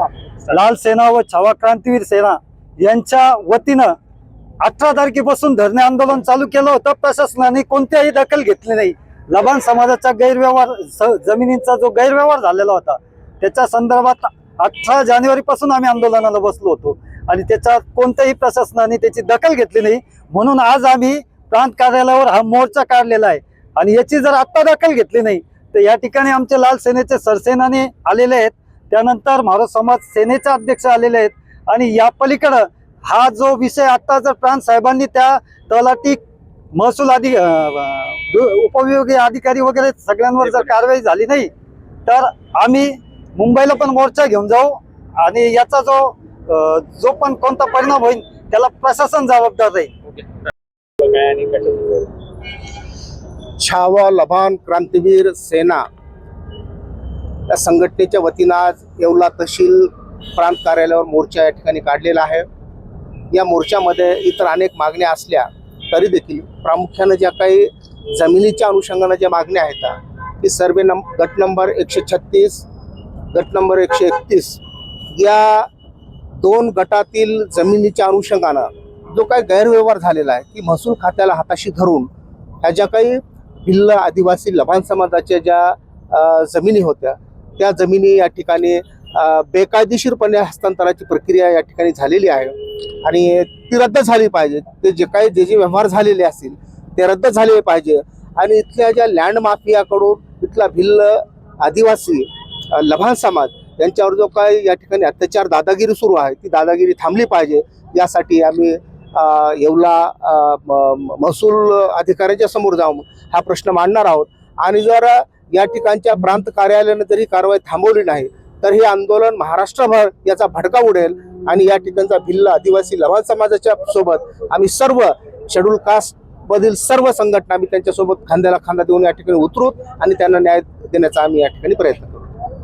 लाल सेना व छावा क्रांतीवीर सेना यांच्या वतीनं 18 तारखेपासून धरणे आंदोलन चालू केलं होतं. प्रशासनाने कोणत्याही दखल घेतली नाही. लबान समाजाचा गैरव्यवहार, जमिनींचा जो गैरव्यवहार झालेला होता त्याच्या संदर्भात 18 जानेवारी पासून आम्ही आंदोलनाला बसलो होतो आणि त्याच्यात कोणत्याही प्रशासनाने त्याची दखल घेतली नाही. म्हणून आज आम्ही प्रांत कार्यालयावर हा मोर्चा काढलेला आहे आणि याची जर आत्ता दखल घेतली नाही तर या ठिकाणी आमचे लाल सेनेचे सरसेनानी आलेले आहेत, त्यानंतर महाराज समाज सेनेचे अध्यक्ष आलेले आहेत आणि या पलीकडं हा जो विषय आता जर प्रांत साहेबांनी त्या तलाठी, महसूल उपविभागीय अधिकारी वगैरे सगळ्यांवर जर कारवाई झाली नाही तर आम्ही मुंबईला पण मोर्चा घेऊन जाऊ आणि याचा जो पण कोणता परिणाम होईल त्याला प्रशासन जबाबदार राहील. छावा लबान क्रांतीवीर सेना या संघटनेच्या वतीनं आज येवला तहसील प्रांत कार्यालयावर मोर्चा या ठिकाणी काढलेला आहे. या मोर्चामध्ये इतर अनेक मागण्या असल्या तरी देखील प्रामुख्यानं ज्या काही जमिनीच्या अनुषंगानं ज्या मागण्या आहेत की सर्वे गट नंबर 136, गट नंबर 131 या 2 गटातील जमिनीच्या अनुषंगानं जो काही गैरव्यवहार झालेला आहे की महसूल खात्याला हाताशी धरून ह्या ज्या काही भिल्ल आदिवासी लबान समाजाच्या ज्या जमिनी होत्या त्या जमिनी या ठिकाणी बेकायदेशीरपणे हस्तांतराची प्रक्रिया या ठिकाणी झालेली आहे आणि ती रद्द झाली पाहिजे. ते जे व्यवहार झालेले असतील ते रद्द झाले पाहिजे आणि इथल्या ज्या लँड माफियाकडून इथला भिल्ल आदिवासी लबान समाज यांच्यावर जो काही या ठिकाणी अत्याचार, दादागिरी सुरू आहे ती दादागिरी थांबली पाहिजे. यासाठी आम्ही येवला महसूल अधिकाऱ्यांच्या समोर जाऊन हा प्रश्न मांडणार आहोत आणि जर या ठिकाणच्या प्रांत कार्यालयाने जरी कारवाई थांबवली नाही तर हे आंदोलन महाराष्ट्रभर याचा भडका उडेल आणि या ठिकाणचा भिल्ल आदिवासी लबान समाजाच्या सोबत आम्ही सर्व शेड्यूल कास्ट मधील सर्व संघटना आम्ही त्यांच्यासोबत खांद्याला खांदा देऊन या ठिकाणी उतरू आणि त्यांना न्याय देण्याचा आम्ही या ठिकाणी प्रयत्न